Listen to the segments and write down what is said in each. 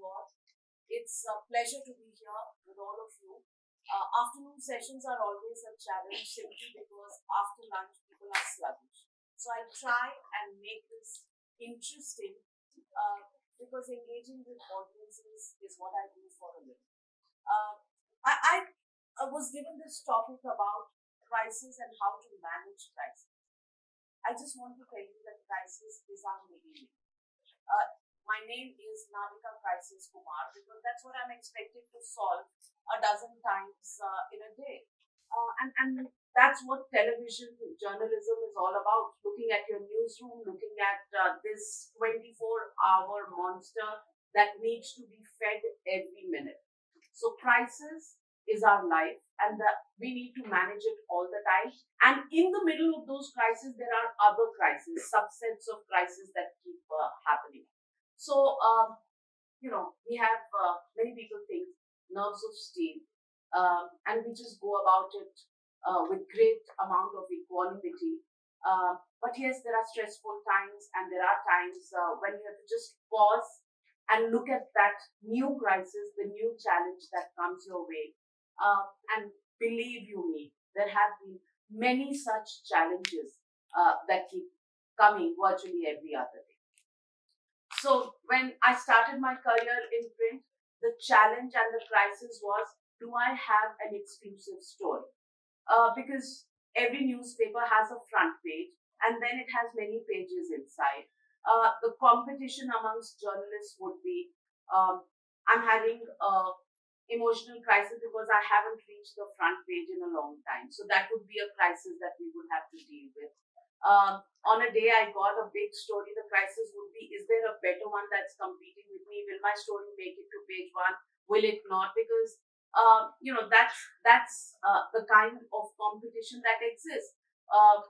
TEDxIIMIndore. It's a pleasure to be here with all of you. Afternoon sessions are always a challenge simply because after lunch people are sluggish. So I try and make this interesting because engaging with audiences is what I do for a living. Uh, I was given this topic about crisis and how to manage crisis. I just want to tell you that crisis is our middle name. My name is Navika Crisis Kumar because that's what I'm expected to solve a dozen times in a day. And that's what television journalism is all about, looking at your newsroom, looking at this 24-hour monster that needs to be fed every minute. So crisis is our life, and we need to manage it all the time. And in the middle of those crises, there are other crises, subsets of crises that keep happening. So, we have many people think nerves of steel, and we just go about it with great amount of equanimity. But yes, there are stressful times, and there are times when you have to just pause and look at that new crisis, the new challenge that comes your way. And believe you me, there have been many such challenges that keep coming virtually every other day. So when I started my career in print, the challenge and the crisis was, do I have an exclusive story? Because every newspaper has a front page and then it has many pages inside. The competition amongst journalists would be, I'm having a emotional crisis because I haven't reached the front page in a long time. So that would be a crisis that we would have to deal with. On a day I got a big story, the crisis would be, is there a better one that's competing with me? Will my story make it to page one? Will it not? Because that's the kind of competition that exists.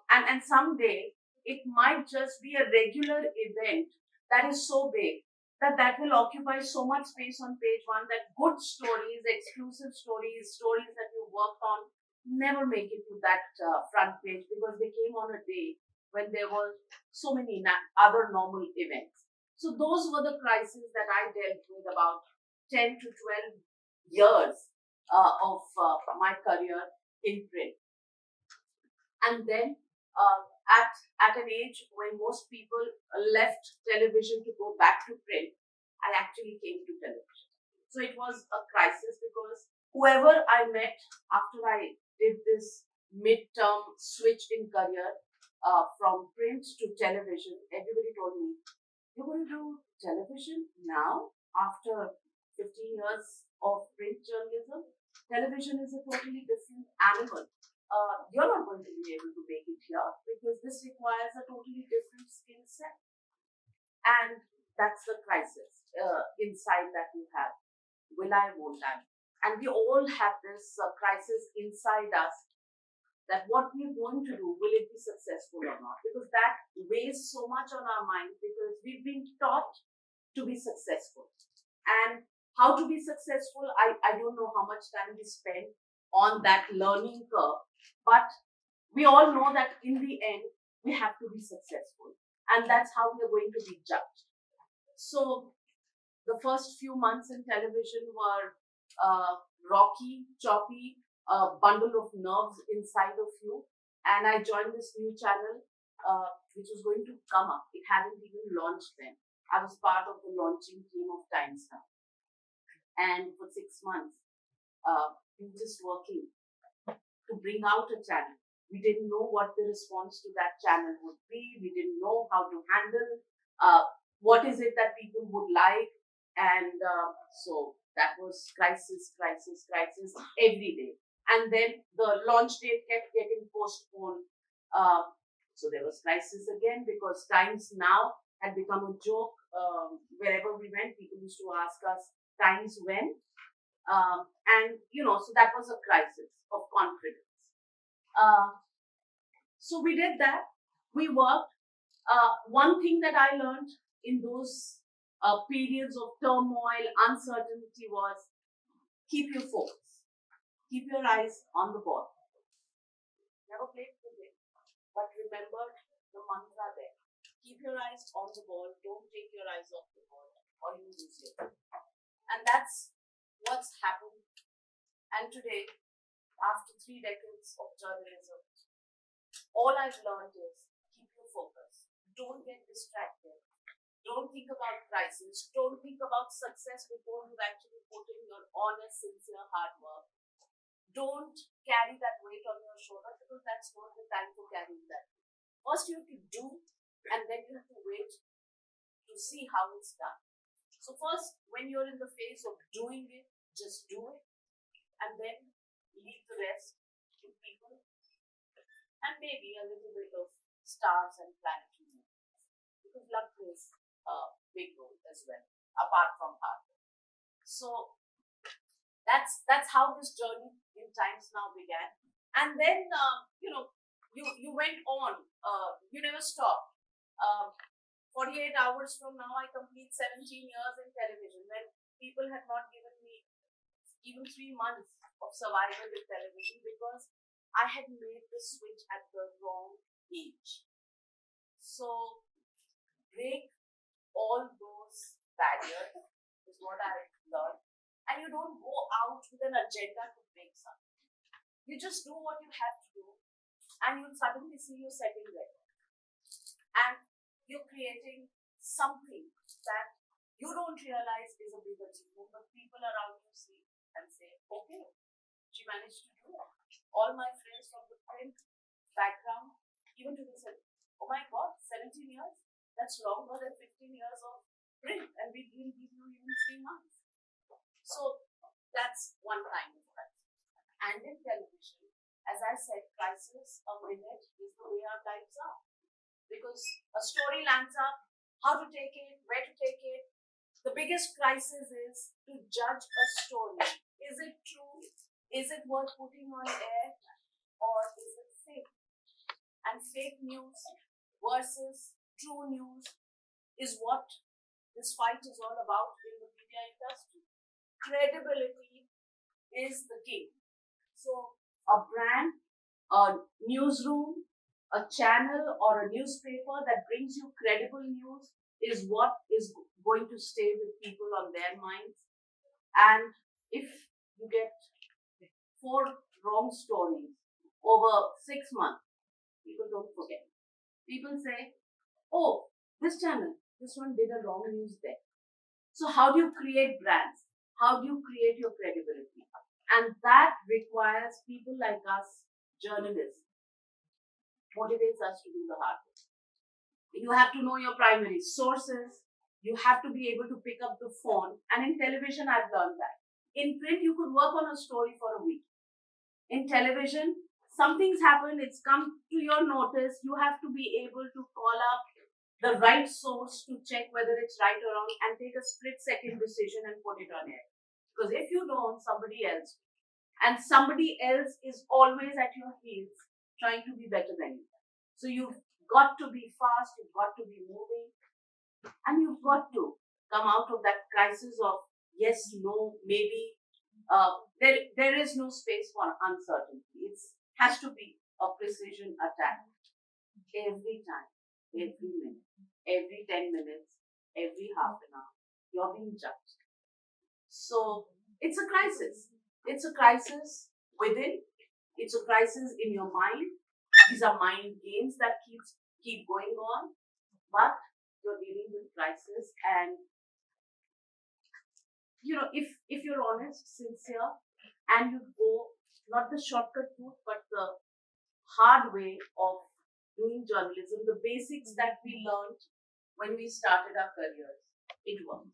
And someday it might just be a regular event that is so big that will occupy so much space on page one that good stories, exclusive stories, stories that you worked on never make it to that front page because they came on a day when there were so many other normal events. So those were the crises that I dealt with about 10 to 12 years of my career in print. And then at an age when most people left television to go back to print, I actually came to television. So it was a crisis because whoever I met after I did this midterm switch in career from print to television, everybody told me, you're going to do television now after 15 years of print journalism? Television is a totally different animal. You're not going to be able to make it here because this requires a totally different skill set. And that's the crisis inside that you have. Will I, won't I? And we all have this crisis inside us that what we're going to do, will it be successful or not? Because that weighs so much on our mind because we've been taught to be successful. And how to be successful, I don't know how much time we spend on that learning curve, but we all know that in the end, we have to be successful. And that's how we're going to be judged. So the first few months in television were rocky, choppy, a bundle of nerves inside of you. And I joined this new channel, which was going to come up. It hadn't even launched then. I was part of the launching team of Times Now. And for 6 months, we were just working to bring out a channel. We didn't know what the response to that channel would be. We didn't know how to handle what is it that people would like. And so that was crisis, crisis, crisis every day. And then the launch date kept getting postponed. So there was crisis again because Times Now had become a joke. Wherever we went, people used to ask us, Times when? So that was a crisis of confidence. So we did that. We worked. One thing that I learned in those periods of turmoil, uncertainty was keep your focus. Keep your eyes on the ball. Never played cricket, but remember the mantra there. Keep your eyes on the ball. Don't take your eyes off the ball or you lose it. And that's what's happened. And today, after 3 decades of journalism, all I've learned is keep your focus. Don't get distracted. Don't think about crisis. Don't think about success before you've actually put in your honest, sincere hard work. Don't carry that weight on your shoulder because that's not the time for carrying that. First, you have to do, and then you have to wait to see how it's done. So, first, when you're in the phase of doing it, just do it, and then leave the rest to people and maybe a little bit of stars and planetary movements. Because luck plays a big role as well, apart from hard work. So that's how this journey in Times Now began. And then you went on. You never stopped. 48 hours from now, I complete 17 years in television. When people had not given me even 3 months of survival with television because I had made the switch at the wrong age. So break all those barriers is what I learned. And you don't go out with an agenda to break something. You just do what you have to do, and you'll suddenly see you're setting records. And you're creating something that you don't realize is a big achievement, but people around you see and say, okay, she managed to do it. All my friends from the print background, even to this, oh my God, 17 years? That's longer than 15 years of print, and we didn't give you even 3 months. So that's one kind of crisis. And in television, as I said, crisis a minute is the way our lives are. Because a story lands up, how to take it, where to take it. The biggest crisis is to judge a story. Is it true? Is it worth putting on air? Or is it fake? And fake news versus true news is what this fight is all about in the media industry. Credibility is the key. So a brand, a newsroom, a channel or a newspaper that brings you credible news is what is going to stay with people on their minds. And if you get 4 wrong stories over 6 months, people don't forget. People say, oh, this channel, this one did a wrong news there. So how do you create brands? How do you create your credibility? And that requires people like us, journalists, motivates us to do the hard work. You have to know your primary sources. You have to be able to pick up the phone. And in television, I've learned that. In print, you could work on a story for a week. In television, something's happened, it's come to your notice. You have to be able to call up the right source to check whether it's right or wrong and take a split-second decision and put it on air. Because if you don't, somebody else will. And somebody else is always at your heels trying to be better than you. So you've got to be fast, you've got to be moving, and you've got to come out of that crisis of yes, no, maybe. There is no space for uncertainty. It has to be a precision attack every time, every minute, every 10 minutes, every half an hour. You're being judged. So it's a crisis. It's a crisis within. It's a crisis in your mind. These are mind games that keep going on, but you're dealing with crisis. And if you're honest, sincere, and you go not the shortcut route, but the hard way of doing journalism, the basics that we learned when we started our careers, it works.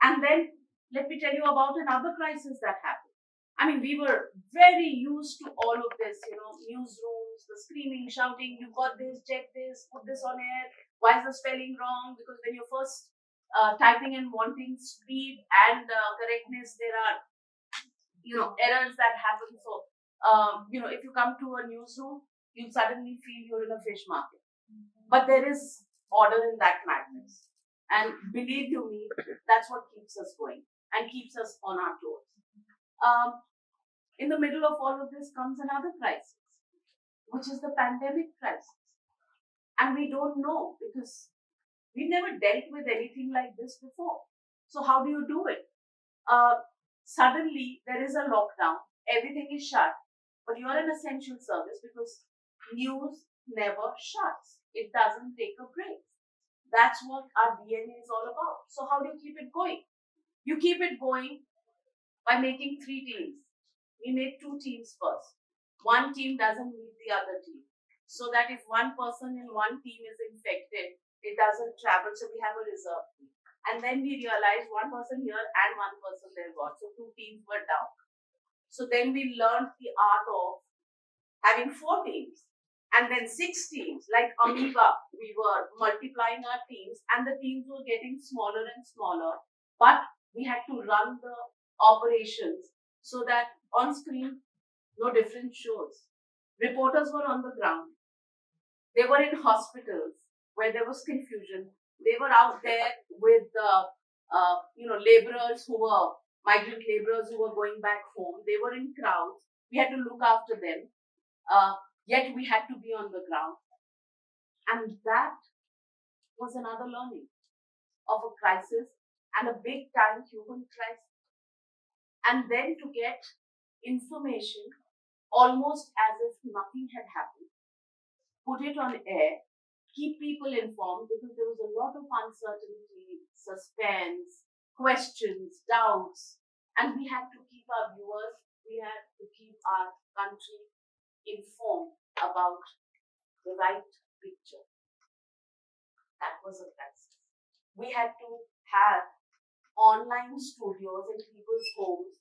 And then let me tell you about another crisis that happened. I mean, we were very used to all of this, newsrooms, the screaming, shouting, you got this, check this, put this on air. Why is the spelling wrong? Because when you're first typing and wanting speed and correctness, there are, errors that happen. So, if you come to a newsroom, you suddenly feel you're in a fish market. But there is order in that madness. And believe you me, that's what keeps us going and keeps us on our toes. In the middle of all of this comes another crisis, which is the pandemic crisis. And we don't know because we've never dealt with anything like this before. So how do you do it? Suddenly there is a lockdown, everything is shut, but you are an essential service because news never shuts. It doesn't take a break. That's what our DNA is all about. So how do you keep it going? You keep it going by making three teams. We made two teams first. One team doesn't meet the other team. So that if one person in one team is infected, it doesn't travel. So we have a reserve team. And then we realized one person here and one person there got. So two teams were down. So then we learned the art of having four teams and then six teams. Like amoeba, we were multiplying our teams and the teams were getting smaller and smaller. But we had to run the operations so that on screen, no different shows. Reporters were on the ground. They were in hospitals where there was confusion. They were out there with laborers who were migrant laborers who were going back home. They were in crowds. We had to look after them. Yet we had to be on the ground. And that was another learning of a crisis and a big time human crisis. And then to get information almost as if nothing had happened, put it on air, keep people informed because there was a lot of uncertainty, suspense, questions, doubts, and we had to keep our viewers, we had to keep our country informed about the right picture. That was a crisis. We had to have online studios in people's homes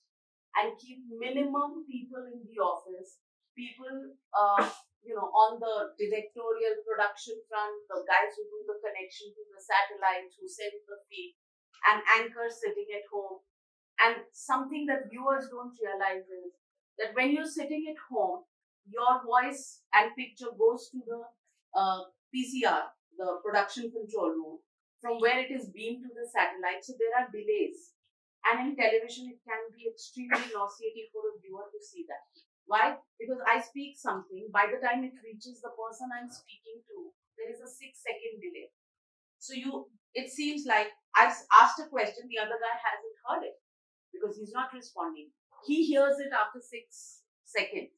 and keep minimum people in the office, people on the directorial production front, the guys who do the connection to the satellites, who send the feed, and anchors sitting at home. And something that viewers don't realize is that when you're sitting at home, your voice and picture goes to the PCR, the production control room, from where it is beamed to the satellite. So there are delays. And in television, it can be extremely nauseating for a viewer to see that. Why? Because I speak something, by the time it reaches the person I'm speaking to, there is a 6 second delay. So it seems like I asked a question, the other guy hasn't heard it because he's not responding. He hears it after 6 seconds.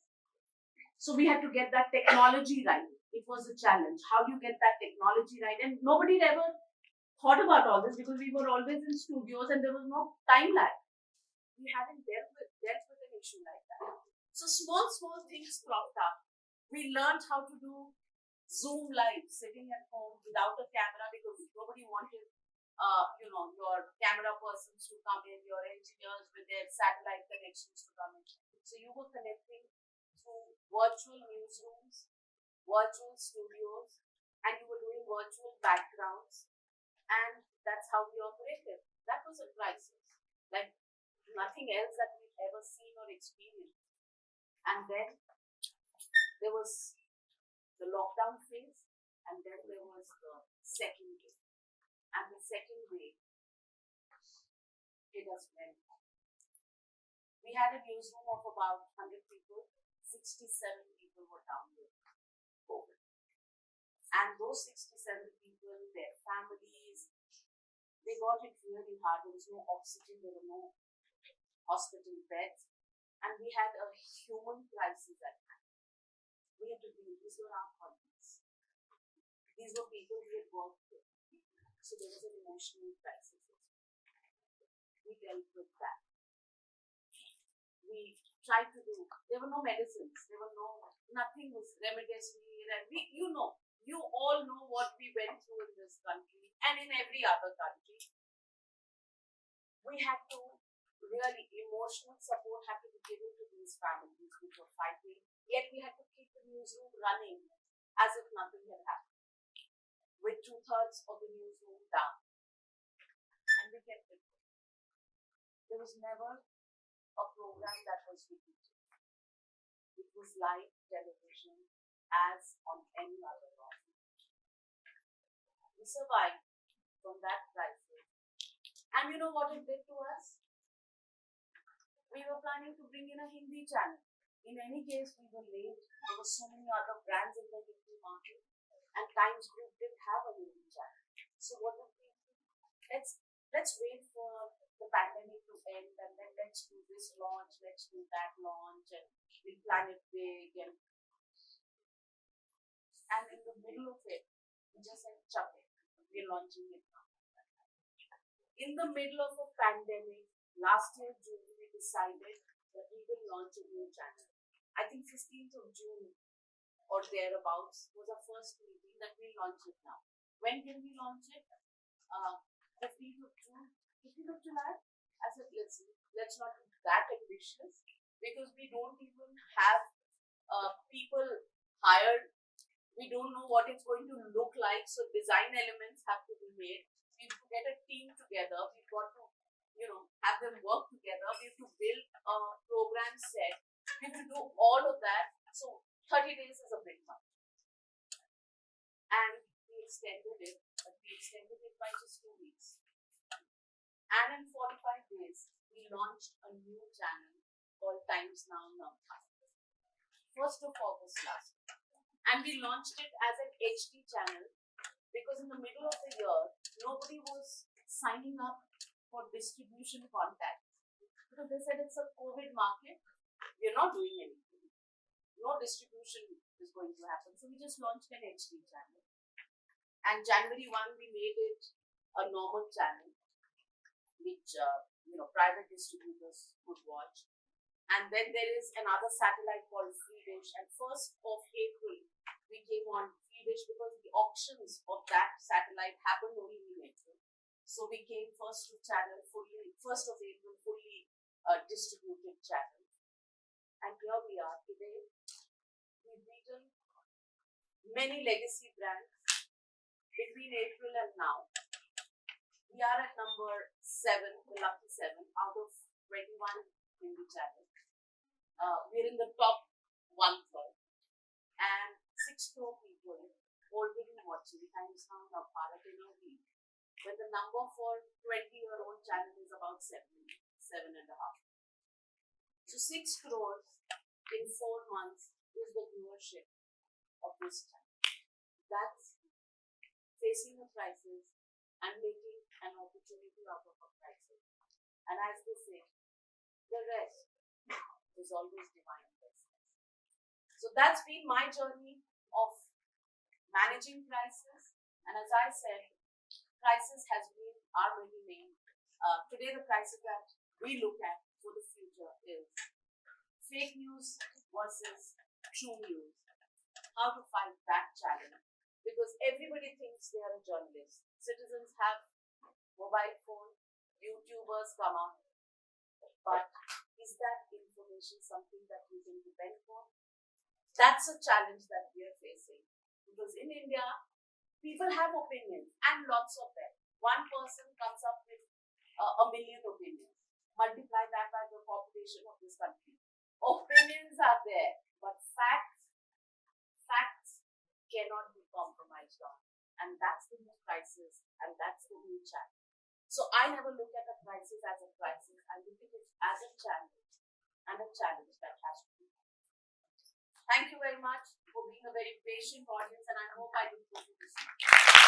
So we had to get that technology right. It was a challenge. How do you get that technology right? And nobody ever thought about all this because we were always in studios and there was no time lag. We hadn't dealt with an issue like that. So small things cropped up. We learned how to do Zoom live, sitting at home without a camera because nobody wanted, your camera persons to come in, your engineers with their satellite connections to come in. So you were connecting through virtual newsrooms, virtual studios, and you were doing virtual backgrounds. And that's how we operated. That was a crisis, like nothing else that we've ever seen or experienced. And then there was the lockdown phase, and then there was the second wave. And the second wave hit us very hard. We had a newsroom of about 100 people, 67 people were down with COVID. And those 67 people, their families, they got it really hard. There was no oxygen, there were no hospital beds, and we had a human crisis at hand. We had to deal, these were our colleagues. These were people we had worked with. So there was an emotional crisis. We dealt with that. We tried to do, there were no medicines, nothing was remdesivir, and you all know what we went through in this country and in every other country. We had to really, emotional support had to be given to these families which were fighting, yet we had to keep the newsroom running as if nothing had happened, with 2/3 of the newsroom down. And we kept it going. There was never a program that was repeated. It was live television as on any other program. We survived from that crisis. And you know what it did to us? We were planning to bring in a Hindi channel. In any case, we were late. There were so many other brands in the Hindi market. And Times Group didn't have a Hindi channel. So what did we do? Let's let's wait for the pandemic to end and then let's do this launch, let's do that launch, and we plan it big. And in the middle of it, we just said, chuck it. We're launching it now. In the middle of a pandemic, last year, June, we decided that we will launch a new channel. I think 15th of June or thereabouts was our first meeting that we launch it now. When can we launch it? 15th of June, 15th of July? I said, let's not be that ambitious because we don't even have people hired. We don't know what it's going to look like. So design elements have to be made. We have to get a team together. We've got to, have them work together. We have to build a program set. We have to do all of that. So 30 days is a big month. And we extended it, but we extended it by just 2 weeks. And in 45 days, we launched a new channel called Times Now Navika. 1st of August last year. And we launched it as an HD channel because in the middle of the year, nobody was signing up for distribution contacts. Because they said it's a COVID market, we're not doing anything. No distribution is going to happen. So we just launched an HD channel. And January 1, we made it a normal channel, which private distributors could watch. And then there is another satellite called Free Dish. And 1st of April, we came on Free Dish because the auctions of that satellite happened only in April. So we came 1st of April, fully distributed channel. And here we are today. We've beaten many legacy brands between April and now. We are at number 7, the lucky 7, out of 21 Hindi channels. We're in the top 1/3. And 6 crore people already watching Times Now Bharat in a week. When the number for 20-year-old channel is about 7.5. So 6 crores in 4 months is the viewership of this channel. That's facing a crisis and making an opportunity out of a crisis. And as they say, the rest is always divine blessings. So that's been my journey of managing crisis. And as I said, crisis has been our middle name. Today, the crisis that we look at for the future is fake news versus true news. How to fight that challenge. Because everybody thinks they are a journalist. Citizens have mobile phone, YouTubers come up. But is that information something that you can depend on? That's a challenge that we are facing. Because in India, people have opinions and lots of them. One person comes up with a million opinions. Multiply that by the population of this country. Opinions are there, but facts cannot be compromised on. And that's the new crisis, and that's the new challenge. So I never look at a crisis as a crisis. I look at it as a challenge, and a challenge that has to be. Thank you very much for being a very patient audience, and I hope I did good to this.